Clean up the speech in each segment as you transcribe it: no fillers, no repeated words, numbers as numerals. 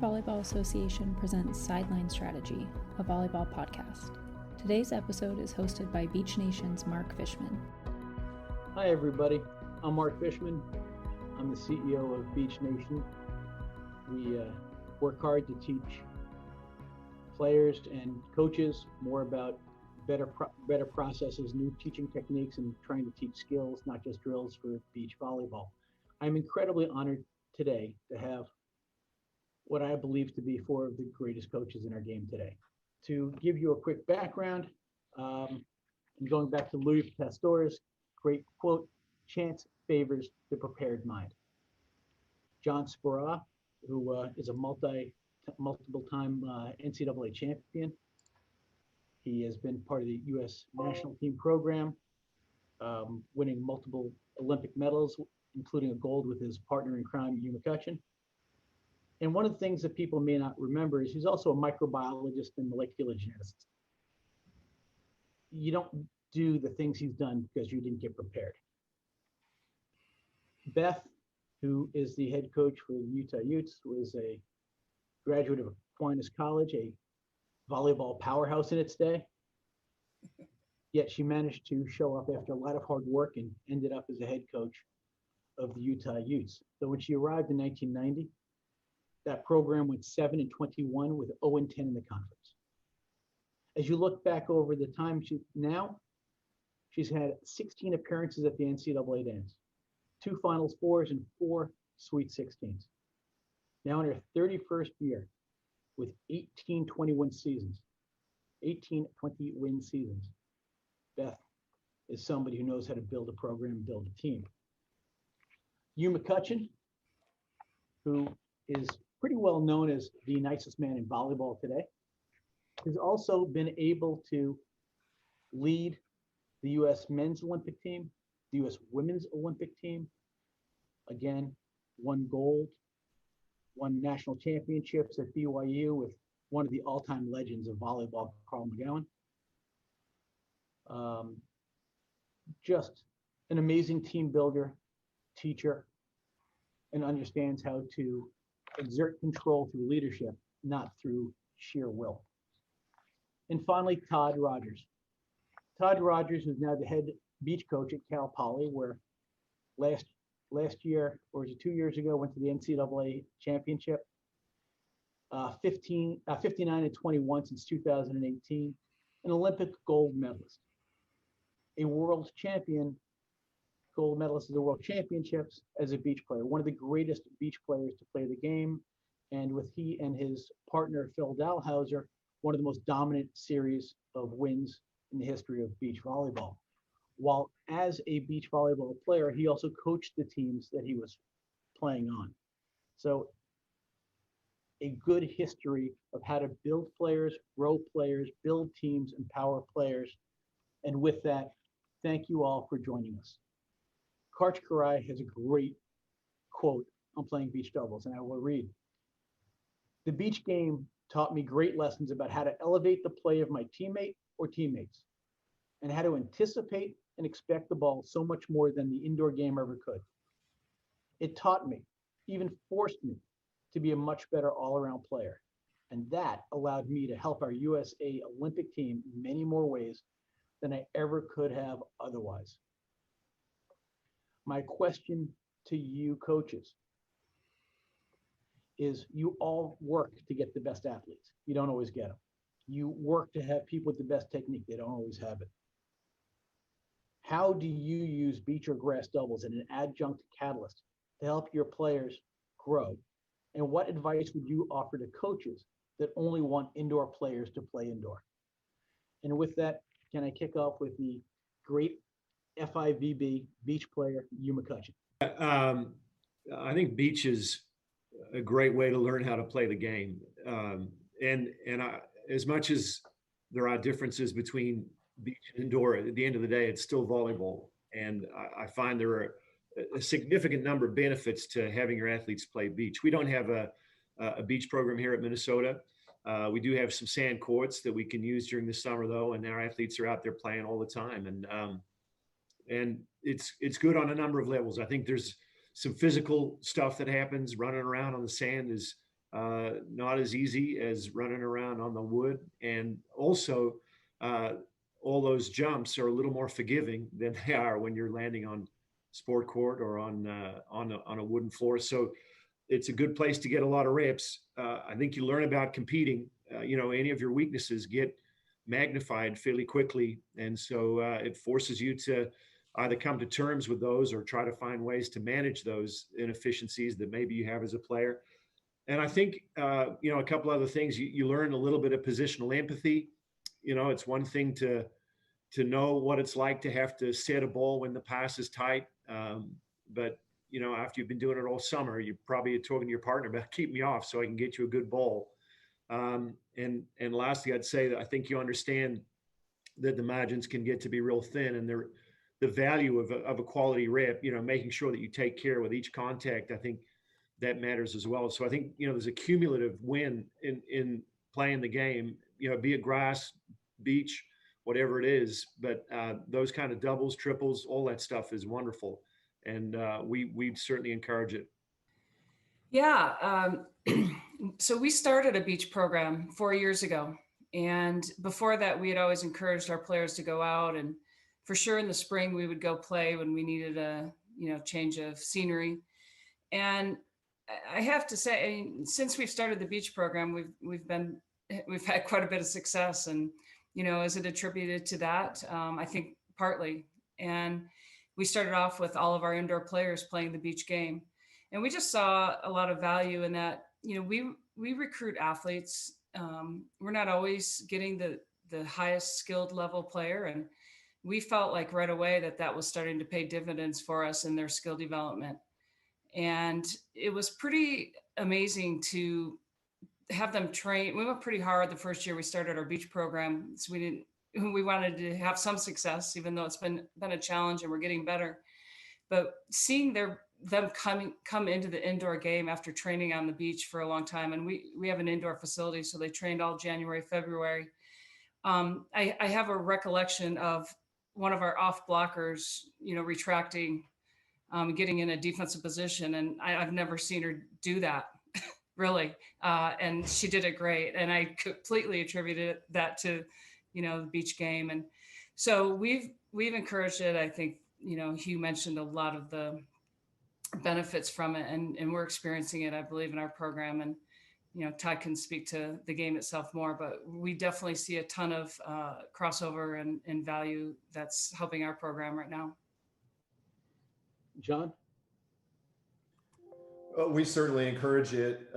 Volleyball Association presents Sideline Strategy, a volleyball podcast. Today's episode is hosted by Beach Nation's Mark Fishman. Hi everybody, I'm Mark Fishman. I'm the CEO of Beach Nation. We work hard to teach players and coaches more about better processes, new teaching techniques, and trying to teach skills, not just drills, for beach volleyball. I'm incredibly honored today to have what I believe to be four of the greatest coaches in our game today. To give you a quick background, I'm going back to Louis Pasteur's great quote, "Chance favors the prepared mind." John Speraw, who is a multiple-time NCAA champion. He has been part of the U.S. national team program, winning multiple Olympic medals, including a gold with his partner in crime, Hugh McCutcheon. And one of the things that people may not remember is he's also a microbiologist and molecular geneticist. You don't do the things he's done because you didn't get prepared. Beth, who is the head coach for the Utah Utes, was a graduate of Aquinas College, a volleyball powerhouse in its day. Yet she managed to show up after a lot of hard work and ended up as a head coach of the Utah Utes. So when she arrived in 1990, that program went 7-21 with 0-10 in the conference. As you look back over the time she's had 16 appearances at the NCAA dance, 2 Finals Fours and 4 Sweet 16s. Now in her 31st year with 18 20-win seasons. Beth is somebody who knows how to build a program, build a team. Hugh McCutcheon, who is pretty well known as the nicest man in volleyball today, has also been able to lead the U.S. men's Olympic team, the U.S. women's Olympic team. Again, won gold, won national championships at BYU with one of the all-time legends of volleyball, Carl McGowan. Just an amazing team builder, teacher, and understands how to exert control through leadership, not through sheer will. And finally, Todd Rogers. Todd Rogers is now the head beach coach at Cal Poly, where last year, or was it 2 years ago, went to the NCAA championship. 59-21 since 2018, an Olympic gold medalist, a world champion, gold medalist at the World Championships as a beach player, one of the greatest beach players to play the game, and with he and his partner Phil Dalhouser, one of the most dominant series of wins in the history of beach volleyball. While as a beach volleyball player, he also coached the teams that he was playing on. So a good history of how to build players, grow players, build teams, empower players. And with that, thank you all for joining us. Karch Karai has a great quote on playing beach doubles, and I will read. "The beach game taught me great lessons about how to elevate the play of my teammate or teammates, and how to anticipate and expect the ball so much more than the indoor game ever could. It taught me, even forced me, to be a much better all-around player, and that allowed me to help our USA Olympic team in many more ways than I ever could have otherwise." My question to you coaches is, you all work to get the best athletes. You don't always get them. You work to have people with the best technique. They don't always have it. How do you use beach or grass doubles as an adjunct catalyst to help your players grow? And what advice would you offer to coaches that only want indoor players to play indoor? And with that, can I kick off with the great FIVB beach player, Hugh McCutcheon? I think beach is a great way to learn how to play the game. As much as there are differences between beach and indoor, at the end of the day, it's still volleyball. And I find there are a significant number of benefits to having your athletes play beach. We don't have a beach program here at Minnesota. We do have some sand courts that we can use during the summer, though, and our athletes are out there playing all the time. And it's good on a number of levels. I think there's some physical stuff that happens. Running around on the sand is not as easy as running around on the wood. And also, all those jumps are a little more forgiving than they are when you're landing on sport court or on a wooden floor. So it's a good place to get a lot of reps. I think you learn about competing. Any of your weaknesses get magnified fairly quickly, and so it forces you to either come to terms with those or try to find ways to manage those inefficiencies that maybe you have as a player. And I think a couple other things. You learn a little bit of positional empathy. It's one thing to know what it's like to have to set a ball when the pass is tight, but after you've been doing it all summer, you probably are talking to your partner about keep me off so I can get you a good ball. And lastly, I'd say that I think you understand that the margins can get to be real thin, and the value of a quality rep, making sure that you take care with each contact, I think that matters as well. So I think, there's a cumulative win in playing the game, be it grass, beach, whatever it is. But those kind of doubles, triples, all that stuff is wonderful. And we certainly encourage it. Yeah. So we started a beach program 4 years ago. And before that, we had always encouraged our players to go out, and for sure in the spring, we would go play when we needed a, change of scenery. And I have to say, since we've started the beach program, we've had quite a bit of success. And, is it attributed to that? I think partly. And we started off with all of our indoor players playing the beach game. And we just saw a lot of value in that. We recruit athletes. We're not always getting the highest skilled level player. And we felt like right away that was starting to pay dividends for us in their skill development. And it was pretty amazing to have them train. We went pretty hard the first year we started our beach program. So we wanted to have some success, even though it's been a challenge and we're getting better. But seeing them come into the indoor game after training on the beach for a long time, and we have an indoor facility, so they trained all January, February. I have a recollection of one of our off blockers, retracting, getting in a defensive position, and I've never seen her do that. Really. And she did it great. And I completely attributed that to, the beach game. And so we've encouraged it. I think, Hugh mentioned a lot of the benefits from it, and we're experiencing it, I believe, in our program. And, Todd can speak to the game itself more, but we definitely see a ton of crossover and value that's helping our program right now. John? We certainly encourage it.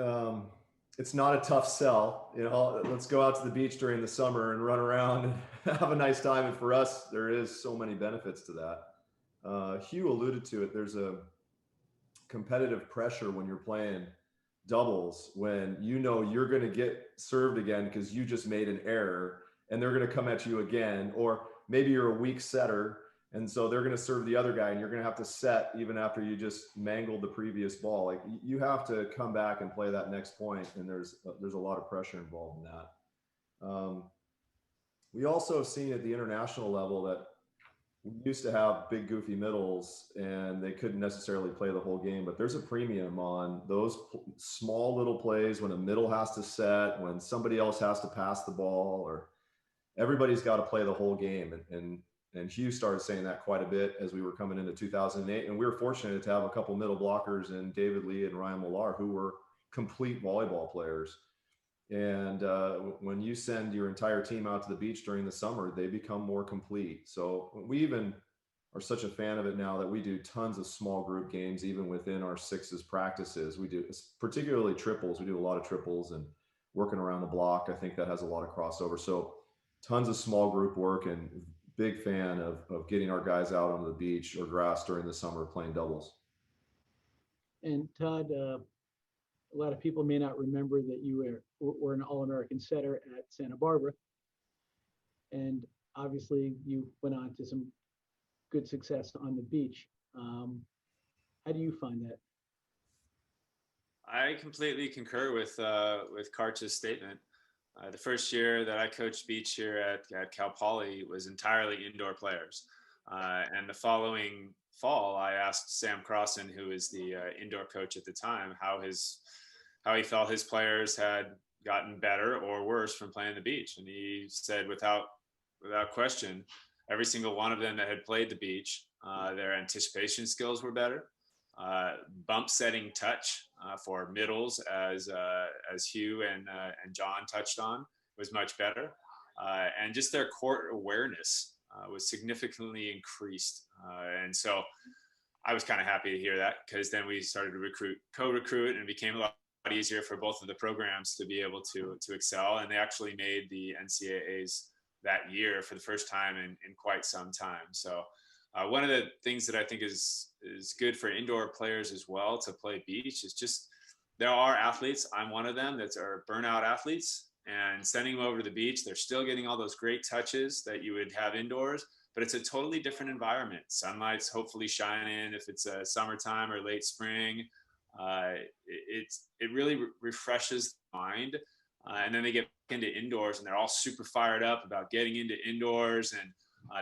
It's not a tough sell. Let's go out to the beach during the summer and run around and have a nice time. And for us, there is so many benefits to that. Hugh alluded to it. There's a competitive pressure when you're playing doubles, when you're going to get served again because you just made an error and they're going to come at you again. Or maybe you're a weak setter, and so they're going to serve the other guy, and you're going to have to set even after you just mangled the previous ball. Like, you have to come back and play that next point, and there's a lot of pressure involved in that. We also have seen at the international level that we used to have big goofy middles, and they couldn't necessarily play the whole game, but there's a premium on those small little plays when a middle has to set, when somebody else has to pass the ball, or everybody's got to play the whole game. And Hugh started saying that quite a bit as we were coming into 2008. And we were fortunate to have a couple middle blockers in David Lee and Ryan Millar, who were complete volleyball players. And when you send your entire team out to the beach during the summer, they become more complete. So we even are such a fan of it now that we do tons of small group games, even within our sixes practices. We do particularly triples. We do a lot of triples and working around the block. I think that has a lot of crossover. So tons of small group work, and big fan of getting our guys out on the beach or grass during the summer playing doubles. And Todd, a lot of people may not remember that you were an All-American setter at Santa Barbara. And obviously you went on to some good success on the beach. How do you find that? I completely concur with Karch's statement. The first year that I coached beach here at Cal Poly was entirely indoor players. And the following fall, I asked Sam Crossan, who was the indoor coach at the time, how his how he felt his players had gotten better or worse from playing the beach. And he said without question, every single one of them that had played the beach, their anticipation skills were better. Bump setting touch for middles, as Hugh and John touched on, was much better. And just their court awareness was significantly increased. And so I was kind of happy to hear that, because then we started to co-recruit, and it became a lot easier for both of the programs to be able to excel. And they actually made the NCAAs that year for the first time in quite some time. So one of the things that I think is good for indoor players as well to play beach is just, there are athletes, I'm one of them, that are burnout athletes, and sending them over to the beach, they're still getting all those great touches that you would have indoors, but it's a totally different environment. Sunlight's hopefully shining if it's a summertime or late spring. It really refreshes the mind. And then they get into indoors and they're all super fired up about getting into indoors, and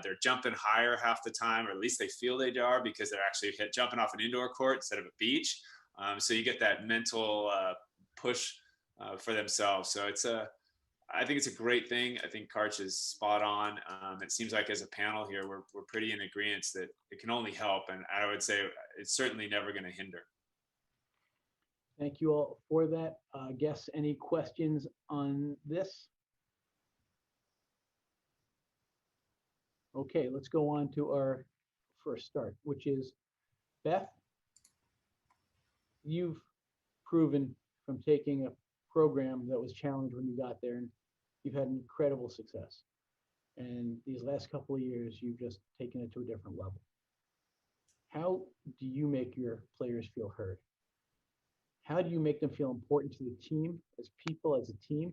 they're jumping higher half the time, or at least they feel they are, because they're actually jumping off an indoor court instead of a beach. So you get that mental push for themselves. So I think it's a great thing. I think Karch is spot on. It seems like as a panel here, we're pretty in agreement that it can only help. And I would say it's certainly never going to hinder. Thank you all for that. Guess any questions on this? Okay, let's go on to our first start, which is Beth. You've proven from taking a program that was challenged when you got there, and you've had incredible success. And these last couple of years, you've just taken it to a different level. How do you make your players feel heard? How do you make them feel important to the team, as people, as a team?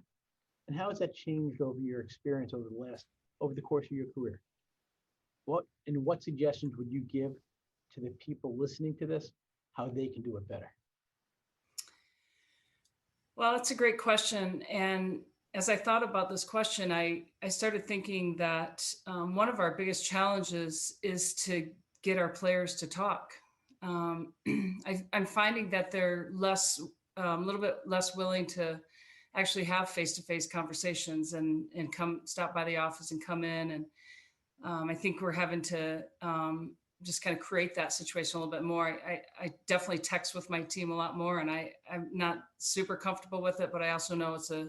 And how has that changed over your experience over the course of your career? What suggestions would you give to the people listening to this, how they can do it better? Well, that's a great question. And as I thought about this question, I started thinking that one of our biggest challenges is to get our players to talk. I'm finding that they're a little bit less willing to actually have face-to-face conversations and stop by the office and come in. And I think we're having to just kind of create that situation a little bit more. I definitely text with my team a lot more, and I'm not super comfortable with it, but I also know it's a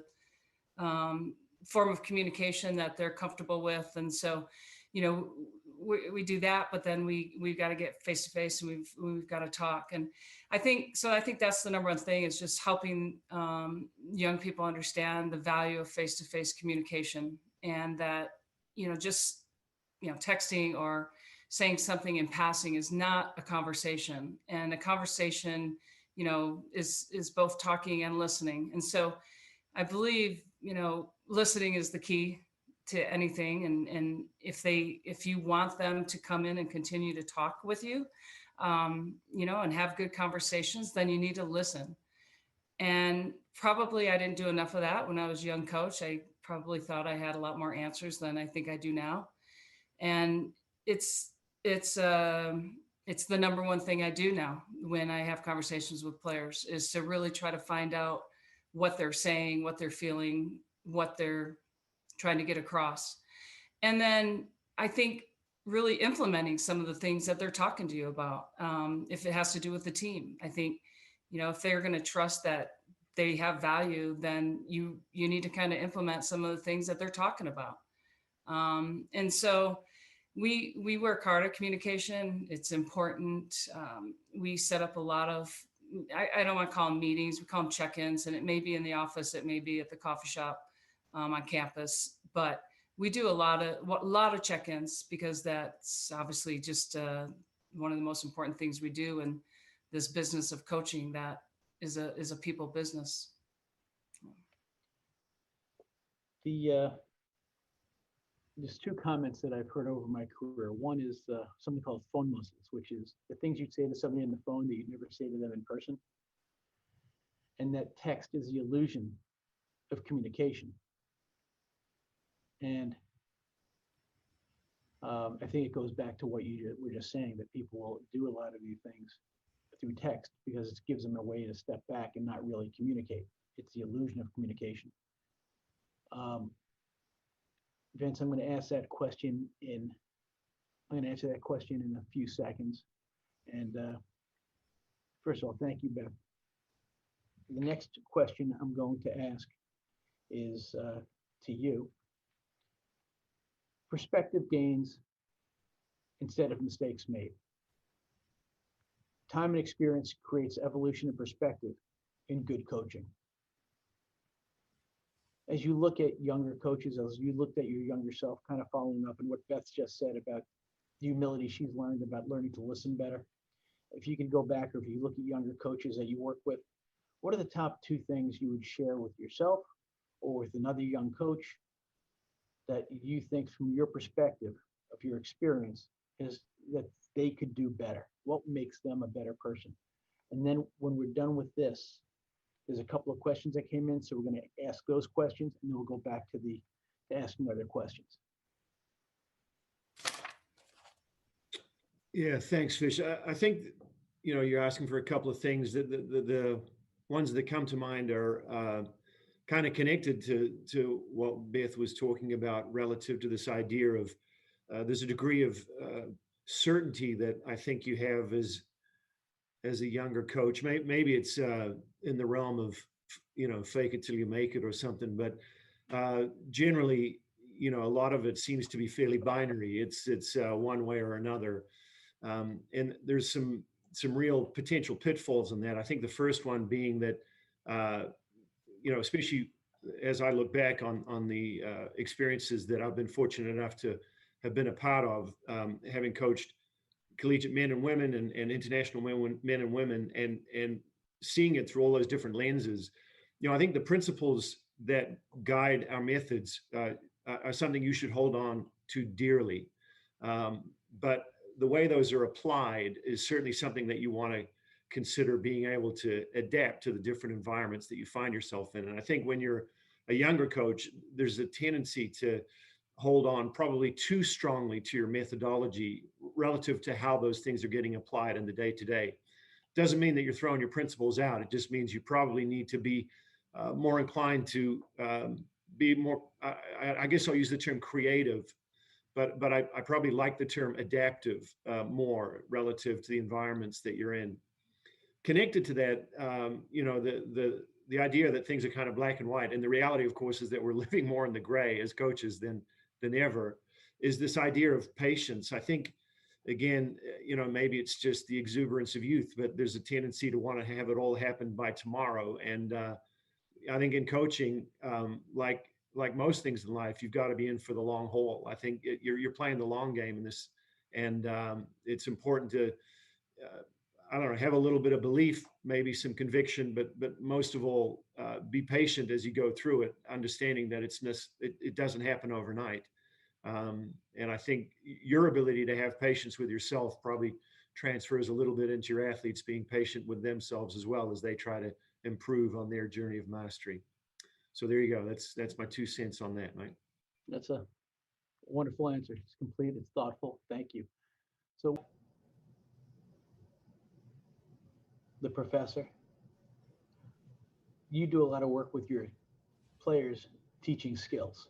form of communication that they're comfortable with. And so, we do that, but then we've got to get face to face, and we've got to talk. And I think that's the number one thing, is just helping young people understand the value of face to face communication, and that, just, texting or saying something in passing is not a conversation. And a conversation, is both talking and listening. And so I believe, listening is the key to anything. And if you want them to come in and continue to talk with you, and have good conversations, then you need to listen. And probably I didn't do enough of that when I was a young coach. I probably thought I had a lot more answers than I think I do now. And it's the number one thing I do now when I have conversations with players, is to really try to find out what they're saying, what they're feeling, what they're trying to get across. And then I think really implementing some of the things that they're talking to you about. If it has to do with the team, I think, if they're going to trust that they have value, then you need to kind of implement some of the things that they're talking about. And so we work hard at communication. It's important. We set up a lot of, I don't want to call them meetings, we call them check-ins, and it may be in the office, it may be at the coffee shop on campus, but we do a lot of check-ins, because that's obviously just one of the most important things we do in this business of coaching, that is a people business. There's two comments that I've heard over my career. One is something called phone muscles, which is the things you'd say to somebody on the phone that you'd never say to them in person. And that text is the illusion of communication. And I think it goes back to what you were just saying, that people will do a lot of these things through text because it gives them a way to step back and not really communicate. It's the illusion of communication. Vince, I'm going to answer that question in a few seconds. And first of all, thank you, Beth. The next question I'm going to ask is to you. Perspective gains instead of mistakes made. Time and experience creates evolution and perspective in good coaching. As you look at younger coaches, as you looked at your younger self, kind of following up on what Beth just said about the humility she's learned about learning to listen better. If you can go back, or if you look at younger coaches that you work with, what are the top 2 things you would share with yourself or with another young coach that you think, from your perspective of your experience, is that they could do better? What makes them a better person? And then when we're done with this, there's a couple of questions that came in, so we're going to ask those questions, and then we'll go back to asking other questions. Yeah, thanks, Fish. I think, you're asking for a couple of things. The ones that come to mind are kind of connected to what Beth was talking about relative to this idea of there's a degree of certainty that I think you have as a younger coach. Maybe it's in the realm of, fake it till you make it or something, but generally, a lot of it seems to be fairly binary. It's one way or another. And there's some real potential pitfalls in that. I think the first one being that, especially as I look back on the experiences that I've been fortunate enough to have been a part of, having coached collegiate men and women and international men and women, and seeing it through all those different lenses. I think the principles that guide our methods are something you should hold on to dearly. But the way those are applied is certainly something that you want to consider being able to adapt to the different environments that you find yourself in. And I think when you're a younger coach, there's a tendency to hold on probably too strongly to your methodology relative to how those things are getting applied in the day-to-day. Doesn't mean that you're throwing your principles out. It just means you probably need to be more inclined to be more, I guess I'll use the term creative, but I probably like the term adaptive more relative to the environments that you're in. Connected to that, the idea that things are kind of black and white, and the reality, of course, is that we're living more in the gray as coaches than ever, is this idea of patience. I think, again, maybe it's just the exuberance of youth, but there's a tendency to want to have it all happen by tomorrow. And I think in coaching, like most things in life, you've got to be in for the long haul. I think you're playing the long game in this, and it's important to, have a little bit of belief, maybe some conviction, but most of all, be patient as you go through it, understanding that it doesn't happen overnight. And I think your ability to have patience with yourself probably transfers a little bit into your athletes being patient with themselves as well as they try to improve on their journey of mastery. So there you go. That's my 2 cents on that, Mike. That's a wonderful answer. It's complete. It's thoughtful. Thank you. So, the professor, you do a lot of work with your players teaching skills.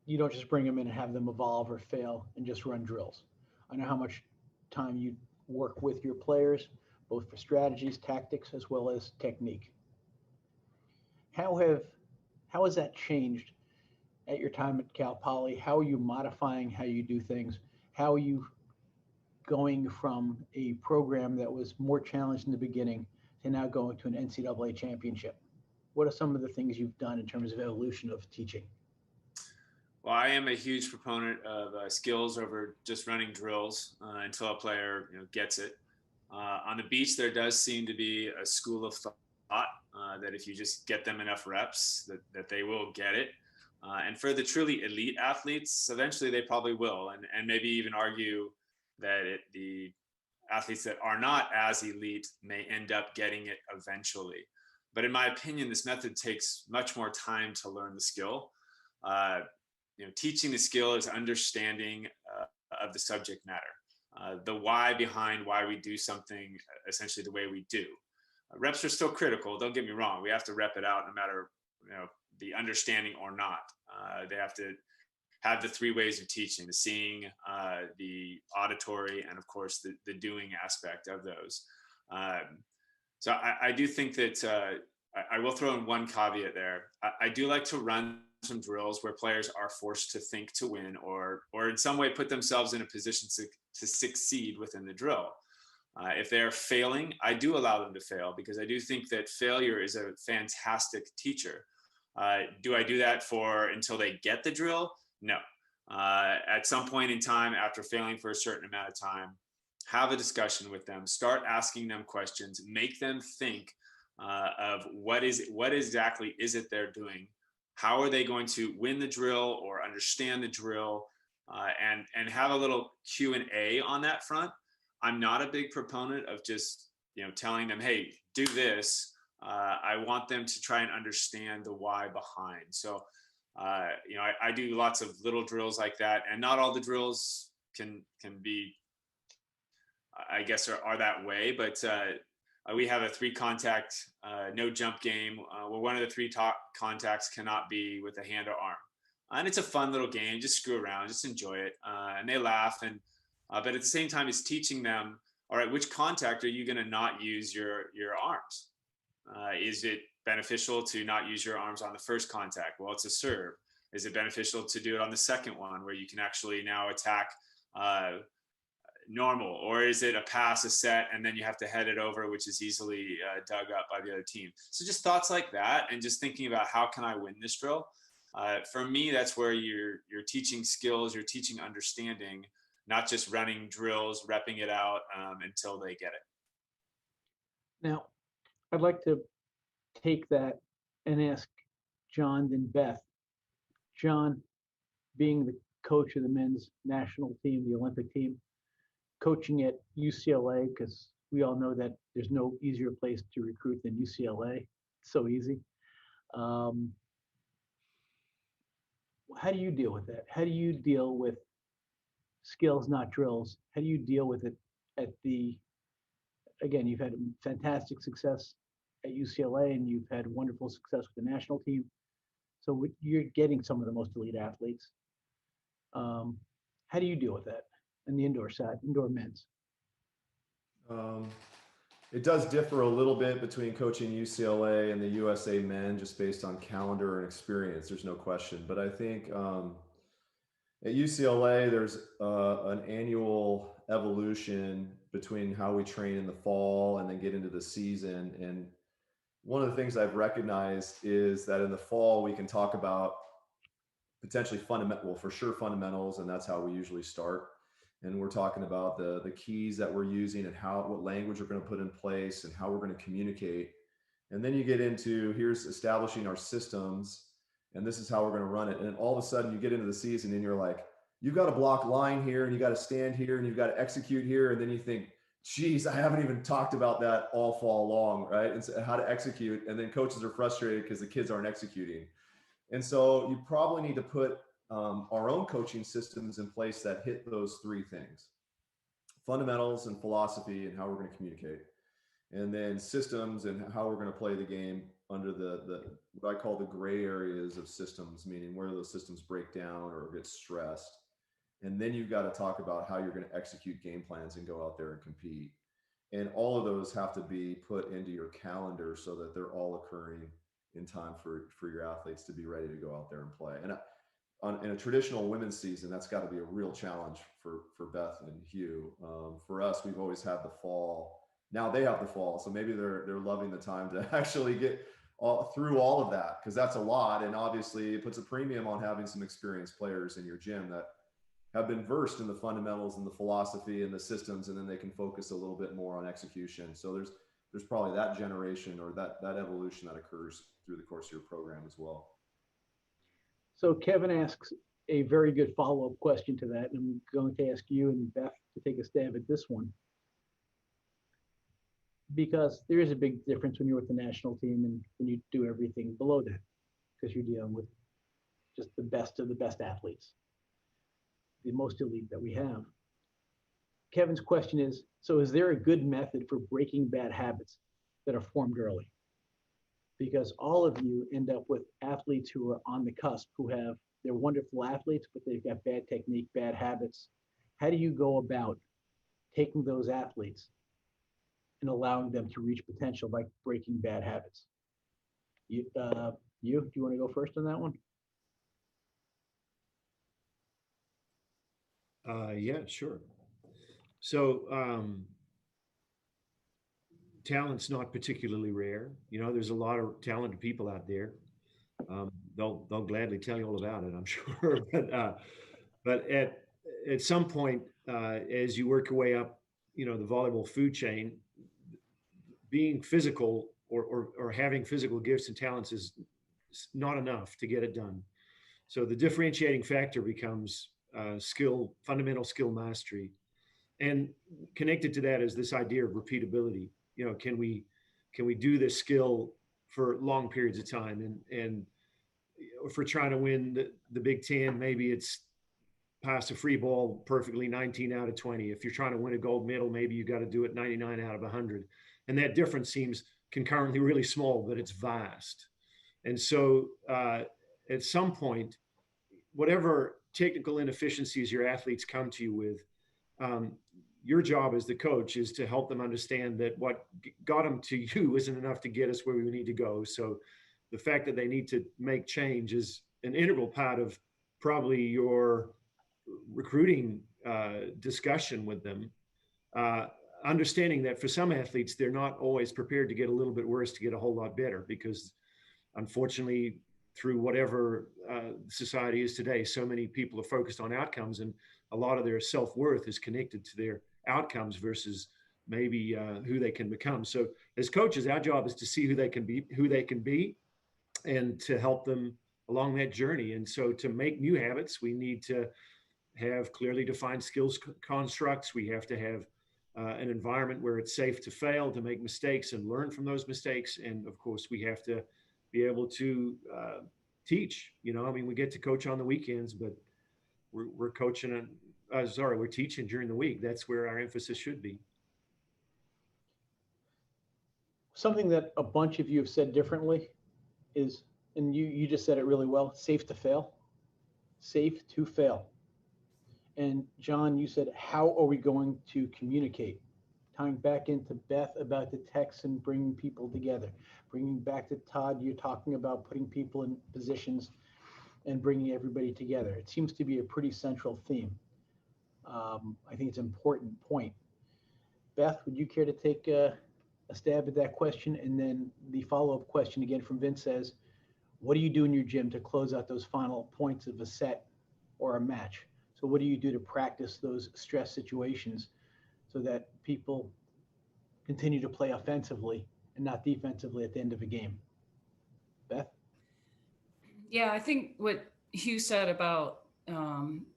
You don't just bring them in and have them evolve or fail and just run drills. I know how much time you work with your players, both for strategies, tactics, as well as technique. How has that changed at your time at Cal Poly? How are you modifying how you do things? How are you going from a program that was more challenged in the beginning to now going to an NCAA championship? What are some of the things you've done in terms of evolution of teaching? Well, I am a huge proponent of skills over just running drills until a player gets it. On the beach, there does seem to be a school of thought that if you just get them enough reps, that they will get it. And for the truly elite athletes, eventually they probably will, and maybe even argue that the athletes that are not as elite may end up getting it eventually. But in my opinion, this method takes much more time to learn the skill. Teaching the skill is understanding of the subject matter. the why behind why we do something essentially the way we do. Reps are still critical. Don't get me wrong. We have to rep it out no matter, the understanding or not. They have to have the three ways of teaching: the seeing, the auditory, and of course the doing aspect of those. So I do think that I will throw in one caveat there. I do like to run some drills where players are forced to think to win, or in some way put themselves in a position to succeed within the drill. If they're failing, I do allow them to fail, because I do think that failure is a fantastic teacher. Do I do that until they get the drill? No. At some point in time, after failing for a certain amount of time, have a discussion with them, start asking them questions, make them think of what exactly is it they're doing, how are they going to win the drill or understand the drill, and have a little Q&A on that front. I'm not a big proponent of just telling them, hey, do this. I want them to try and understand the why behind. So I do lots of little drills like that, and not all the drills can be, I guess, are that way, but we have a 3-contact no jump game where one of the 3 contacts cannot be with a hand or arm. And it's a fun little game. Just screw around, just enjoy it. And they laugh. But at the same time, it's teaching them, all right, which contact are you going to not use your arms? Is it beneficial to not use your arms on the first contact? Well, it's a serve. Is it beneficial to do it on the second one, where you can actually now attack normal? Or is it a pass, a set, and then you have to head it over, which is easily dug up by the other team? So just thoughts like that, and just thinking about how can I win this drill? For me, that's where you're teaching skills, you're teaching understanding, not just running drills, repping it out until they get it. Now, I'd like to take that and ask John and Beth. John, being the coach of the men's national team, the Olympic team, coaching at UCLA, because we all know that there's no easier place to recruit than UCLA. It's so easy. How do you deal with that? How do you deal with skills, not drills? How do you deal with it again, you've had fantastic success at UCLA, and you've had wonderful success with the national team. So you're getting some of the most elite athletes. How do you deal with that in the indoor side, indoor men's? It does differ a little bit between coaching UCLA and the USA men, just based on calendar and experience. There's no question. But I think at UCLA, there's an annual evolution between how we train in the fall and then get into the season. And one of the things I've recognized is that in the fall, we can talk about potentially fundamentals, and that's how we usually start. And we're talking about the keys that we're using and what language we're going to put in place and how we're going to communicate. And then you get into, here's establishing our systems, and this is how we're going to run it. And then all of a sudden you get into the season and you're like, you've got to block line here, and you got to stand here, and you've got to execute here. And then you think, geez, I haven't even talked about that all fall long, right? And so how to execute. And then coaches are frustrated because the kids aren't executing. And so you probably need to put our own coaching systems in place that hit those 3 things: fundamentals and philosophy and how we're going to communicate, and then systems and how we're going to play the game under the what I call the gray areas of systems, meaning where those systems break down or get stressed. And then you've got to talk about how you're going to execute game plans and go out there and compete. And all of those have to be put into your calendar so that they're all occurring in time for your athletes to be ready to go out there and play. And in a traditional women's season, that's got to be a real challenge for Beth and Hugh. For us, we've always had the fall. Now they have the fall, so maybe they're loving the time to actually get through all of that, because that's a lot. And obviously, it puts a premium on having some experienced players in your gym that have been versed in the fundamentals and the philosophy and the systems, and then they can focus a little bit more on execution. So there's probably that generation or that evolution that occurs through the course of your program as well. So Kevin asks a very good follow-up question to that, and I'm going to ask you and Beth to take a stab at this one, because there is a big difference when you're with the national team and when you do everything below that, because you're dealing with just the best of the best athletes, the most elite that we have. Kevin's question is, so is there a good method for breaking bad habits that are formed early? Because all of you end up with athletes who are on the cusp, they're wonderful athletes, but they've got bad technique, bad habits. How do you go about taking those athletes and allowing them to reach potential by breaking bad habits? Do you want to go first on that one? Yeah, sure. So talent's not particularly rare. There's a lot of talented people out there. They'll gladly tell you all about it, I'm sure. But at some point, as you work your way up, the volleyball food chain, being physical or having physical gifts and talents is not enough to get it done. So the differentiating factor becomes fundamental skill mastery. And connected to that is this idea of repeatability. Can we do this skill for long periods of time? And if we're trying to win the Big Ten, maybe it's pass a free ball perfectly 19 out of 20. If you're trying to win a gold medal, maybe you got to do it 99 out of 100. And that difference seems concurrently really small, but it's vast. And so at some point, whatever technical inefficiencies your athletes come to you with, your job as the coach is to help them understand that what got them to you isn't enough to get us where we need to go. So the fact that they need to make change is an integral part of probably your recruiting discussion with them. Understanding that for some athletes, they're not always prepared to get a little bit worse to get a whole lot better, because unfortunately, through whatever society is today, so many people are focused on outcomes, and a lot of their self-worth is connected to their outcomes versus maybe who they can become. So as coaches, our job is to see who they can be, and to help them along that journey. And so to make new habits, we need to have clearly defined skills constructs. We have to have an environment where it's safe to fail, to make mistakes and learn from those mistakes. And of course, we have to be able to teach. We get to coach on the weekends, but we're coaching we're teaching during the week. That's where our emphasis should be. Something that a bunch of you have said differently is, and you just said it really well, safe to fail. Safe to fail. And John, you said, how are we going to communicate? Tying back into Beth about the text and bringing people together. Bringing back to Todd, you're talking about putting people in positions and bringing everybody together. It seems to be a pretty central theme. I think it's an important point. Beth, would you care to take a stab at that question? And then the follow-up question again from Vince says, what do you do in your gym to close out those final points of a set or a match? So what do you do to practice those stress situations so that people continue to play offensively and not defensively at the end of a game? Beth? Yeah, I think what Hugh said about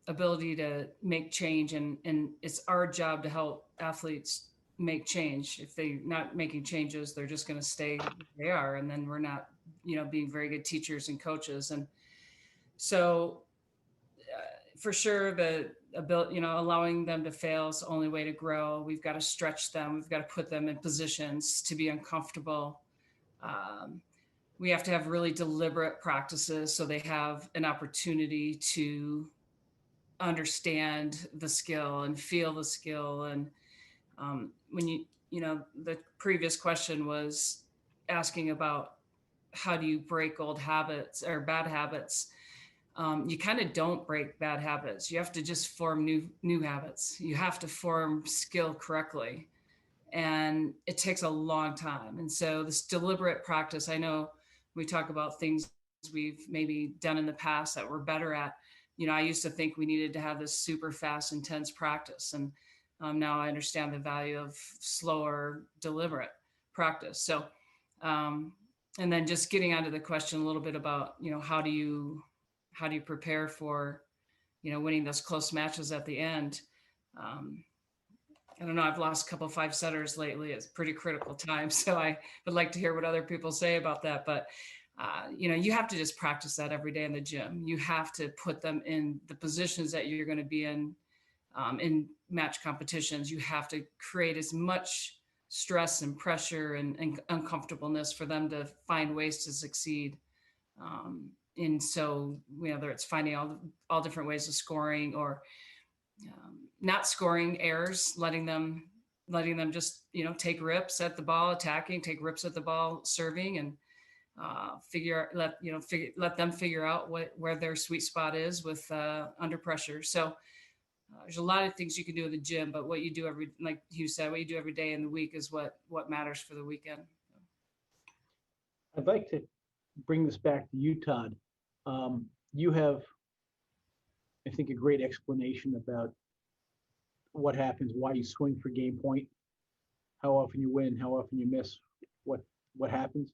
ability to make change, and it's our job to help athletes make change. If they're not making changes, they're just going to stay where they are, and then we're not, being very good teachers and coaches. And so for sure, the ability, allowing them to fail is the only way to grow. We've got to stretch them. We've got to put them in positions to be uncomfortable. We have to have really deliberate practices so they have an opportunity to understand the skill and feel the skill. And when the previous question was asking about how do you break old habits or bad habits? You kind of don't break bad habits. You have to just form new habits. You have to form skill correctly. And it takes a long time. And so this deliberate practice, I know we talk about things we've maybe done in the past that we're better at. I used to think we needed to have this super fast, intense practice. And now I understand the value of slower, deliberate practice. So, and then just getting onto the question a little bit about, how do you prepare for, winning those close matches at the end? I don't know. I've lost a couple of 5-setters lately. It's a pretty critical time. So I would like to hear what other people say about that. But, you have to just practice that every day in the gym. You have to put them in the positions that you're going to be in match competitions, you have to create as much stress and pressure and uncomfortableness for them to find ways to succeed. And so whether it's finding all different ways of scoring or not scoring errors, letting them just, take rips at the ball attacking, take rips at the ball serving, and let them figure out where their sweet spot is with under pressure. So there's a lot of things you can do in the gym, but what you do like Hugh said, what you do every day in the week is what matters for the weekend. I'd like to bring this back to you, Todd. You have, I think, a great explanation about what happens, why you swing for game point, how often you win, how often you miss, what happens.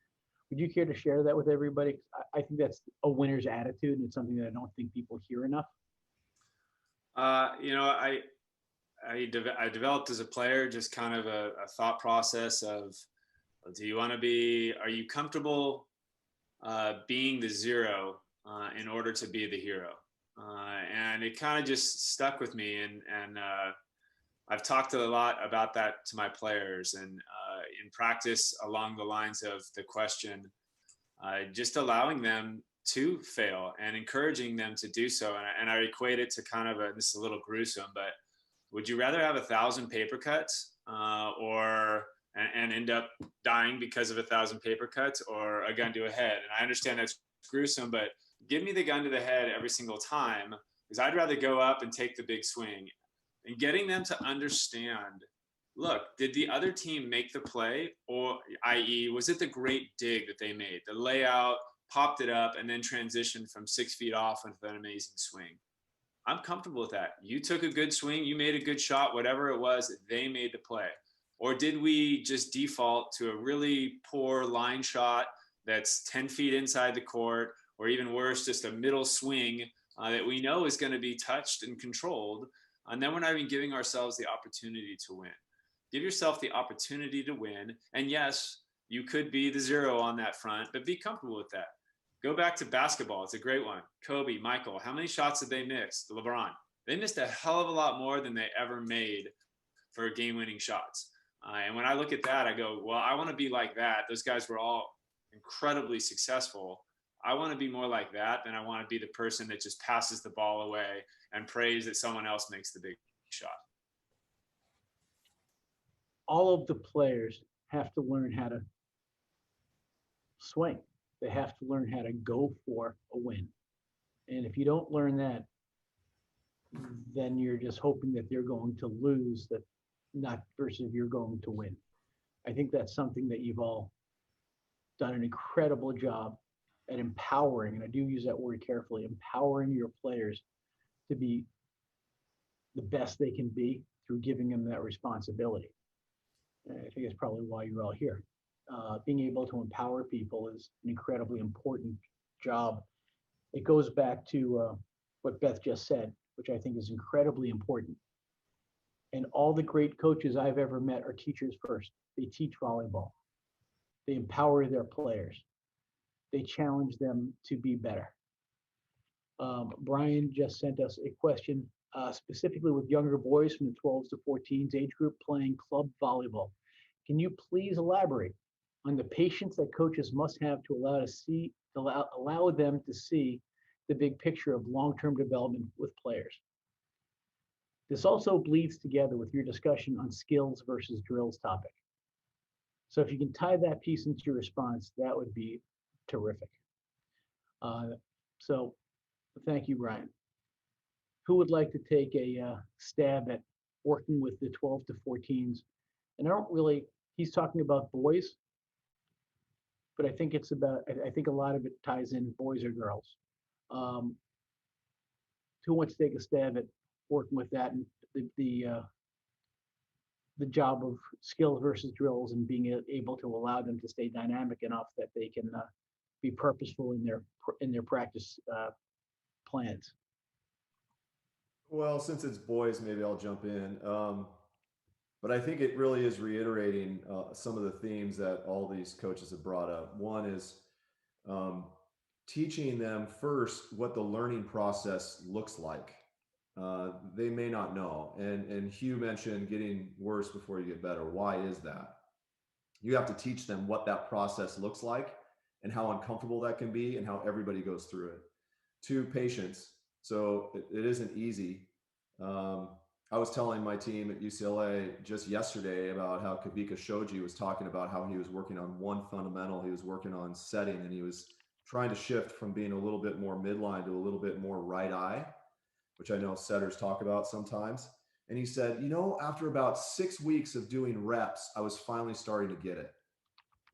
Would you care to share that with everybody? I think that's a winner's attitude, and it's something that I don't think people hear enough. I developed as a player just kind of a thought process of, are you comfortable being the zero in order to be the hero? And it kind of just stuck with me. And I've talked a lot about that to my players, and in practice along the lines of the question, just allowing them to fail and encouraging them to do so. And I equate it to kind of this is a little gruesome, but would you rather have 1,000 paper cuts and end up dying because of 1,000 paper cuts, or a gun to a head? And I understand that's gruesome, but give me the gun to the head every single time, because I'd rather go up and take the big swing. And getting them to understand, look, did the other team make the play, or i.e., was it the great dig that they made, the layout, popped it up, and then transitioned from 6 feet off with an amazing swing? I'm comfortable with that. You took a good swing, you made a good shot, whatever it was, they made the play. Or did we just default to a really poor line shot that's 10 feet inside the court, or even worse, just a middle swing that we know is going to be touched and controlled, and then we're not even giving ourselves the opportunity to win. Give yourself the opportunity to win. And yes, you could be the zero on that front, but be comfortable with that. Go back to basketball. It's a great one. Kobe, Michael, how many shots did they miss? LeBron. They missed a hell of a lot more than they ever made for game-winning shots. And when I look at that, I go, well, I want to be like that. Those guys were all incredibly successful. I want to be more like that than I want to be the person that just passes the ball away and prays that someone else makes the big shot. All of the players have to learn how to swing. They have to learn how to go for a win. And if you don't learn that, then you're just hoping that they're going to lose, that not versus you're going to win. I think that's something that you've all done an incredible job at empowering, and I do use that word carefully, empowering your players to be the best they can be through giving them that responsibility. And I think that's probably why you're all here. Being able to empower people is an incredibly important job. It goes back to what Beth just said, which I think is incredibly important. And all the great coaches I've ever met are teachers first. They teach volleyball. They empower their players. They challenge them to be better. Brian just sent us a question specifically with younger boys from the 12s to 14s age group playing club volleyball. Can you please elaborate on the patience that coaches must have to allow them to see the big picture of long-term development with players? This also bleeds together with your discussion on skills versus drills topic. So if you can tie that piece into your response, that would be terrific. So thank you, Brian. Who would like to take a stab at working with the 12 to 14s? And he's talking about boys, but I think I think a lot of it ties in boys or girls. Who wants to take a stab at working with that and the job of skills versus drills and being able to allow them to stay dynamic enough that they can be purposeful in their practice plans? Well, since it's boys, maybe I'll jump in. But I think it really is reiterating some of the themes that all these coaches have brought up. One is teaching them first what the learning process looks like. they may not know. And Hugh mentioned getting worse before you get better. Why is that? You have to teach them what that process looks like and how uncomfortable that can be and how everybody goes through it. 2, patience. So it isn't easy. I was telling my team at UCLA just yesterday about how Kavika Shoji was talking about how he was working on one fundamental, he was working on setting, and he was trying to shift from being a little bit more midline to a little bit more right eye, which I know setters talk about sometimes. And he said, after about 6 weeks of doing reps, I was finally starting to get it.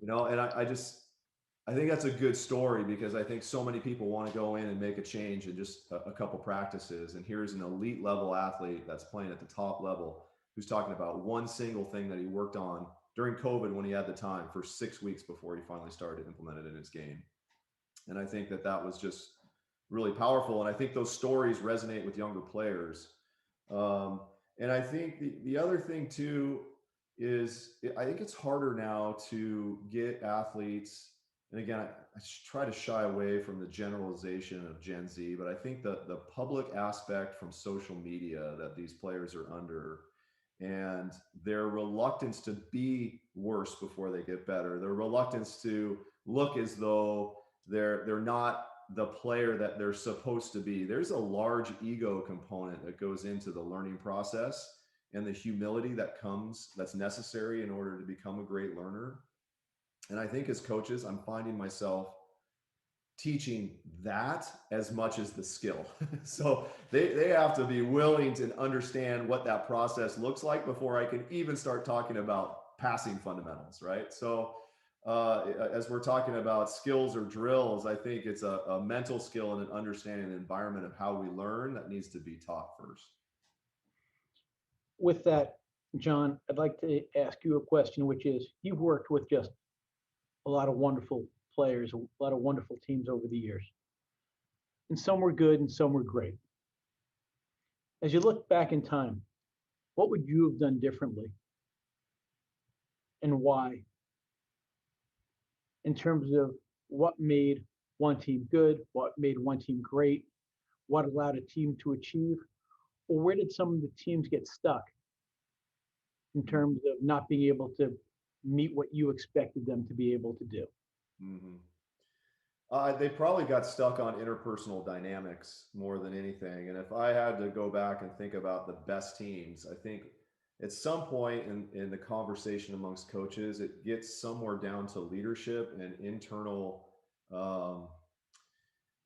And I think that's a good story, because I think so many people want to go in and make a change in just a couple practices. And here's an elite level athlete that's playing at the top level who's talking about one single thing that he worked on during COVID when he had the time for 6 weeks before he finally started to implement it in his game. And I think that was just really powerful. And I think those stories resonate with younger players. And I think the other thing too is I think it's harder now to get athletes. And again, I try to shy away from the generalization of Gen Z, but I think that the public aspect from social media that these players are under, and their reluctance to be worse before they get better, their reluctance to look as though they're not the player that they're supposed to be. There's a large ego component that goes into the learning process, and the humility that's necessary in order to become a great learner. And I think as coaches, I'm finding myself teaching that as much as the skill. So they have to be willing to understand what that process looks like before I can even start talking about passing fundamentals, right? So as we're talking about skills or drills, I think it's a mental skill and an understanding the environment of how we learn that needs to be taught first. With that, John, I'd like to ask you a question, which is, you've worked with just a lot of wonderful players, a lot of wonderful teams over the years. And some were good and some were great. As you look back in time, what would you have done differently? And why? In terms of what made one team good, what made one team great, what allowed a team to achieve, or where did some of the teams get stuck in terms of not being able to meet what you expected them to be able to do? Mm-hmm. They probably got stuck on interpersonal dynamics more than anything. And if I had to go back and think about the best teams, I think at some point in the conversation amongst coaches, it gets somewhere down to leadership and internal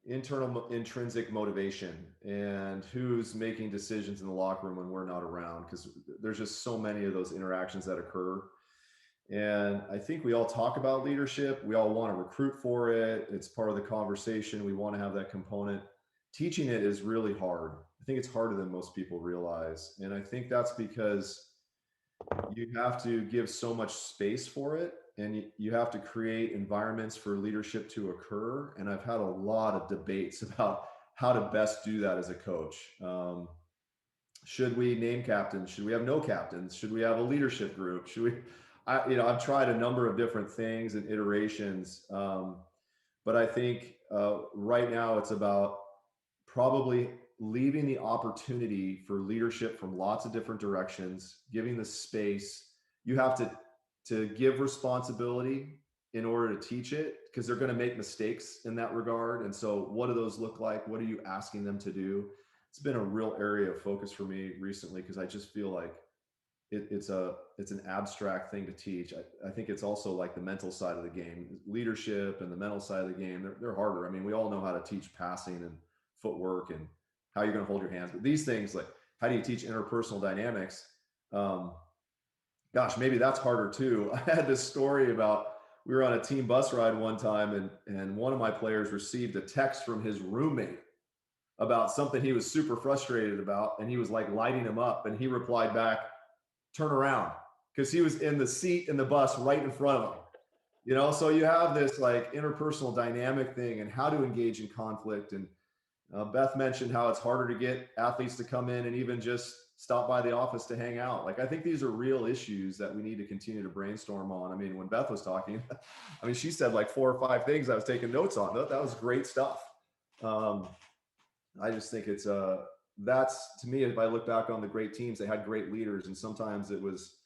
intrinsic motivation, and who's making decisions in the locker room when we're not around, because there's just so many of those interactions that occur. And I think we all talk about leadership. We all want to recruit for it. It's part of the conversation. We want to have that component. Teaching it is really hard. I think it's harder than most people realize. And I think that's because you have to give so much space for it, and you have to create environments for leadership to occur. And I've had a lot of debates about how to best do that as a coach. Should we name captains? Should we have no captains? Should we have a leadership group? Should we? I've tried a number of different things and iterations, but I think right now it's about probably leaving the opportunity for leadership from lots of different directions, giving the space. You have to give responsibility in order to teach it, because they're going to make mistakes in that regard. And so what do those look like? What are you asking them to do? It's been a real area of focus for me recently, because I just feel like it's an abstract thing to teach. I think it's also like the mental side of the game. Leadership and the mental side of the game, they're harder. I mean, we all know how to teach passing and footwork and how you're going to hold your hands, but these things, like how do you teach interpersonal dynamics? Gosh, maybe that's harder too. I had this story about, we were on a team bus ride one time, and one of my players received a text from his roommate about something he was super frustrated about, and he was like lighting him up, and he replied back, "Turn around," because he was in the seat in the bus right in front of him. So you have this like interpersonal dynamic thing, and how to engage in conflict. And Beth mentioned how it's harder to get athletes to come in and even just stop by the office to hang out. Like, I think these are real issues that we need to continue to brainstorm on. I mean, when Beth was talking, she said like 4 or 5 things I was taking notes on. That was great stuff. I just think it's that's, to me, if I look back on the great teams, they had great leaders, and sometimes it was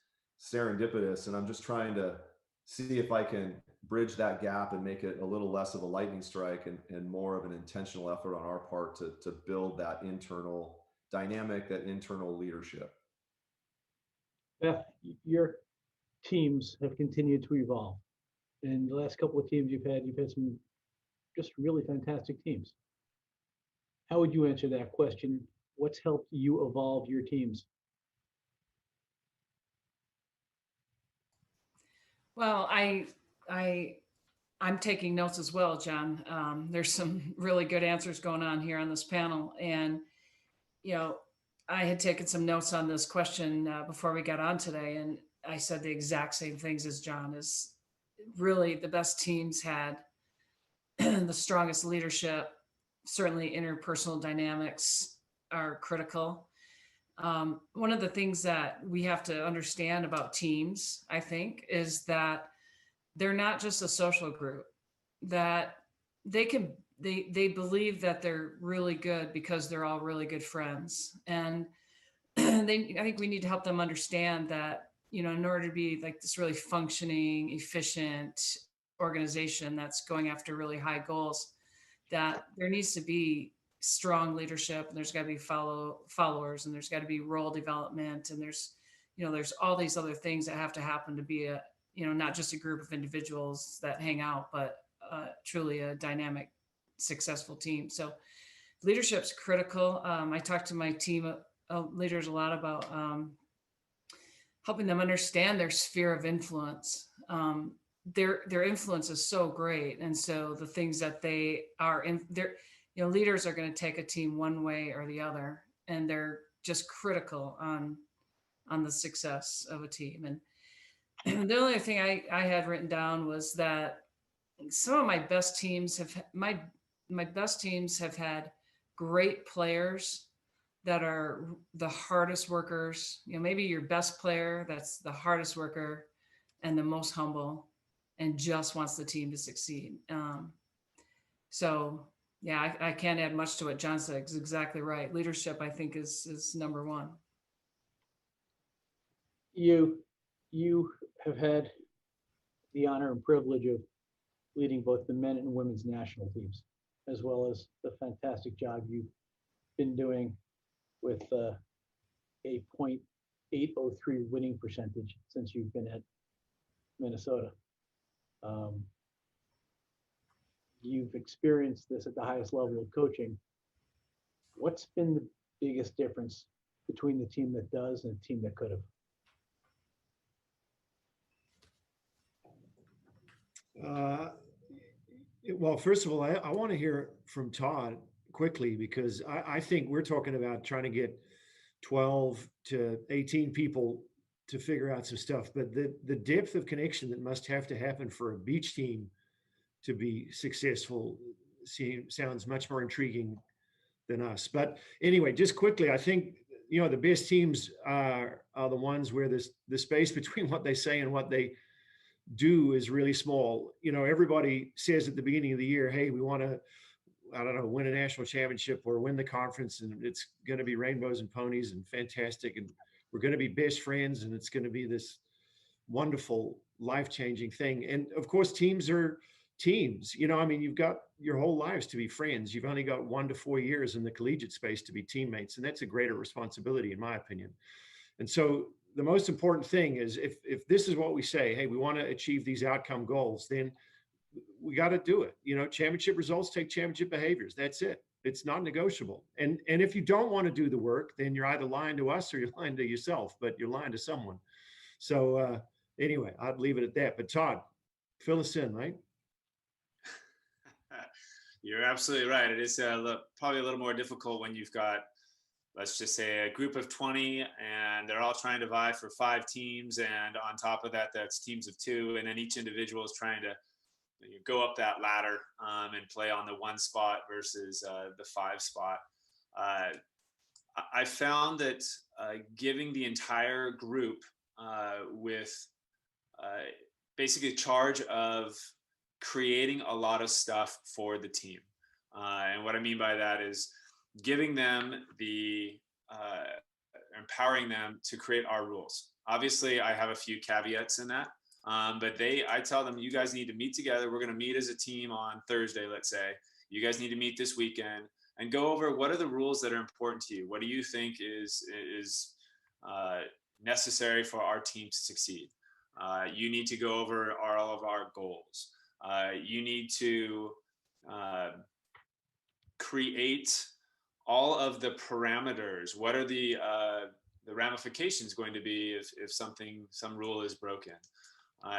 serendipitous. And I'm just trying to see if I can bridge that gap and make it a little less of a lightning strike and more of an intentional effort on our part to build that internal dynamic, that internal leadership. Beth, your teams have continued to evolve. And the last couple of teams you've had some just really fantastic teams. How would you answer that question? What's helped you evolve your teams? Well, I'm taking notes as well, John. There's some really good answers going on here on this panel, and I had taken some notes on this question before we got on today, and I said the exact same things as John. Is really the best teams had the strongest leadership. Certainly, interpersonal dynamics are critical. One of the things that we have to understand about teams, I think, is that they're not just a social group, that they believe that they're really good because they're all really good friends. And I think we need to help them understand that, in order to be like this really functioning, efficient organization that's going after really high goals, that there needs to be strong leadership, and there's got to be followers, and there's got to be role development, and there's all these other things that have to happen to be a, not just a group of individuals that hang out, but truly a dynamic, successful team. So leadership's critical. I talk to my team leaders a lot about helping them understand their sphere of influence. Their influence is so great, and so the things that they are in, leaders are going to take a team one way or the other, and they're just critical on the success of a team. And the only thing I had written down was that some of my best teams have had great players that are the hardest workers. Maybe your best player that's the hardest worker and the most humble and just wants the team to succeed. So yeah, I can't add much to what John said. It's exactly right. Leadership, I think, is number one. You have had the honor and privilege of leading both the men and women's national teams, as well as the fantastic job you've been doing with a .803 winning percentage since you've been at Minnesota. You've experienced this at the highest level of coaching. What's been the biggest difference between the team that does and the team that could have? Well, first of all, I want to hear from Todd quickly, because I think we're talking about trying to get 12 to 18 people to figure out some stuff. But the depth of connection that must have to happen for a beach team to be successful sounds much more intriguing than us. But anyway, just quickly, I think, the best teams are the ones where the space between what they say and what they do is really small. Everybody says at the beginning of the year, hey, we want to, win a national championship or win the conference, and it's going to be rainbows and ponies and fantastic, and we're going to be best friends, and it's going to be this wonderful, life-changing thing. And of course, teams are teams. You've got your whole lives to be friends. You've only got 1 to 4 years in the collegiate space to be teammates, and that's a greater responsibility, in my opinion. And so the most important thing is, if this is what we say, hey, we want to achieve these outcome goals, then we got to do it. Championship results take championship behaviors. That's it. It's not negotiable. And if you don't want to do the work, then you're either lying to us or you're lying to yourself, but you're lying to someone. So anyway, I'd leave it at that. But Todd, fill us in, right? You're absolutely right. It is probably a little more difficult when you've got, let's just say, a group of 20, and they're all trying to vie for 5 teams. And on top of that, that's teams of 2. And then each individual is trying to go up that ladder and play on the 1 spot versus the 5 spot. I found that giving the entire group with basically charge of creating a lot of stuff for the team. And what I mean by that is, giving them empowering them to create our rules. Obviously, I have a few caveats in that, but I tell them, you guys need to meet together. We're going to meet as a team on Thursday, let's say. You guys need to meet this weekend and go over what are the rules that are important to you. What do you think is necessary for our team to succeed? You need to go over all of our goals. You need to create all of the parameters. What are the ramifications going to be if some rule is broken?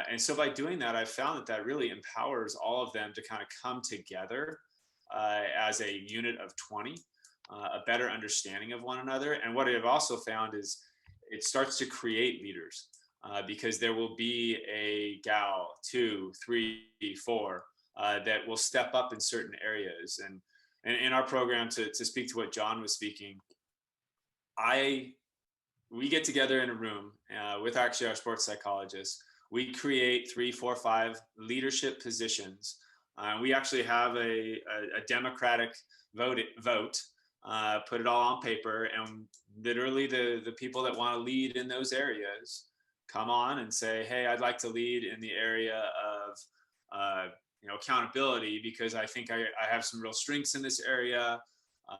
And so by doing that, I've found that really empowers all of them to kind of come together as a unit of 20, a better understanding of one another. And what I've also found is it starts to create leaders because there will be a gal, 2, 3, 4 that will step up in certain areas. And in our program, to speak to what John was speaking, we get together in a room with our sports psychologists. We create 3, 4, 5 leadership positions. We actually have a democratic vote, put it all on paper, and literally the people that want to lead in those areas come on and say, hey, I'd like to lead in the area of accountability, because I think I have some real strengths in this area.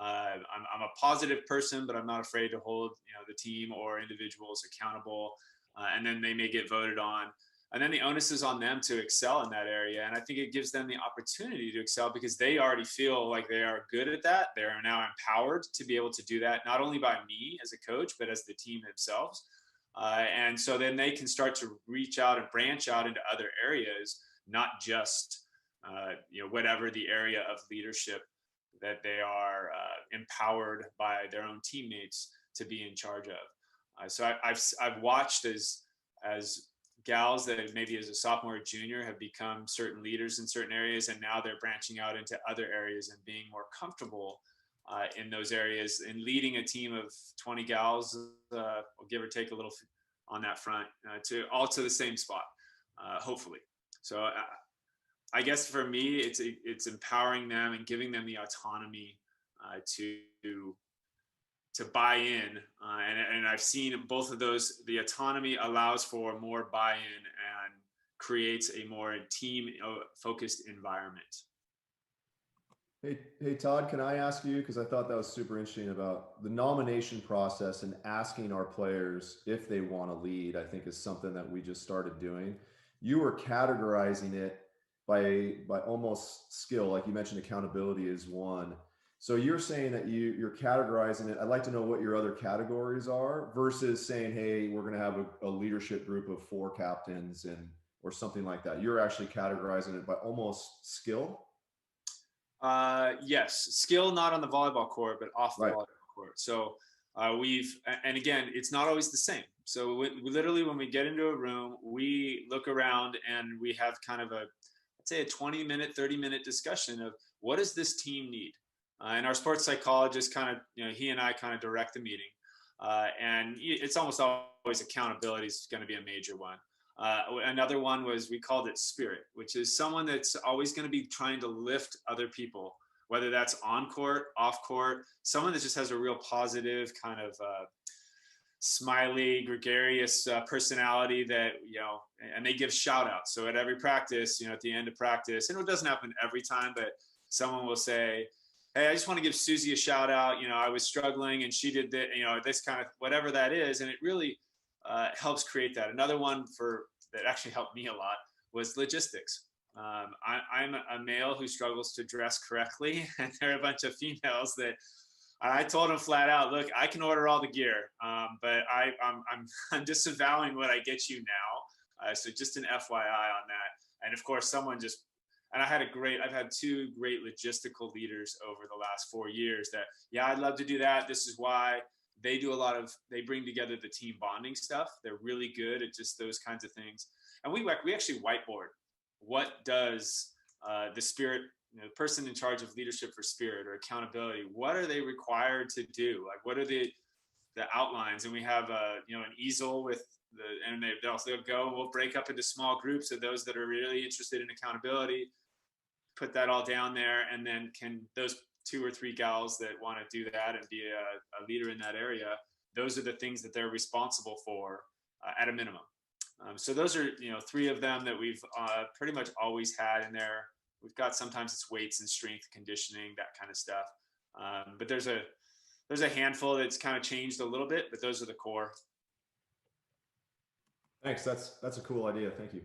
I'm a positive person, but I'm not afraid to hold the team or individuals accountable. And then they may get voted on. And then the onus is on them to excel in that area. And I think it gives them the opportunity to excel because they already feel like they are good at that. They are now empowered to be able to do that, not only by me as a coach, but as the team themselves. And so then they can start to reach out and branch out into other areas, not just, whatever the area of leadership that they are empowered by their own teammates to be in charge of. So I've watched as gals that maybe as a sophomore or junior have become certain leaders in certain areas, and now they're branching out into other areas and being more comfortable in those areas and leading a team of 20 gals, give or take a little on that front, to the same spot, hopefully. So I guess for me, it's empowering them and giving them the autonomy to buy in, and I've seen both of those. The autonomy allows for more buy-in and creates a more team-focused environment. Hey, Todd, can I ask you, because I thought that was super interesting about the nomination process and asking our players if they want to lead, I think is something that we just started doing. You were categorizing it by almost skill, like you mentioned, accountability is one. So you're saying that you're categorizing it. I'd like to know what your other categories are versus saying, hey, we're going to have a leadership group of 4 captains or something like that. You're actually categorizing it by almost skill. Yes, skill, not on the volleyball court, but off the Right. volleyball court. So and again, it's not always the same. So we literally, when we get into a room, we look around and we have kind of I'd say a 20-minute, 30-minute discussion of what does this team need? And our sports psychologist kind of, he and I kind of direct the meeting. And it's almost always accountability is going to be a major one. Another one was, we called it spirit, which is someone that's always going to be trying to lift other people, whether that's on court, off court, someone that just has a real positive kind of smiley, gregarious personality that, and they give shout outs. So at every practice, at the end of practice, and it doesn't happen every time, but someone will say, hey, I just want to give Susie a shout out. I was struggling and she did that, this kind of, whatever that is. And it really helps create that. Another one that actually helped me a lot was logistics. I'm a male who struggles to dress correctly. And there are a bunch of females that I told them flat out, look, I can order all the gear, but I'm disavowing what I get you now. So just an FYI on that. And of course, and I've had 2 great logistical leaders over the last 4 years that, yeah, I'd love to do that. This is why. They do they bring together the team bonding stuff. They're really good at just those kinds of things. And we actually whiteboard. What does the spirit, the person in charge of leadership for spirit or accountability, what are they required to do? Like, what are the outlines? And we have an easel with and they'll go, and we'll break up into small groups of those that are really interested in accountability, put that all down there, and then can those 2 or 3 gals that want to do that and be a leader in that area, those are the things that they're responsible for at a minimum. So those are, 3 of them that we've pretty much always had in there. We've got, sometimes it's weights and strength conditioning, that kind of stuff. But there's a handful that's kind of changed a little bit, but those are the core. Thanks. That's a cool idea. Thank you.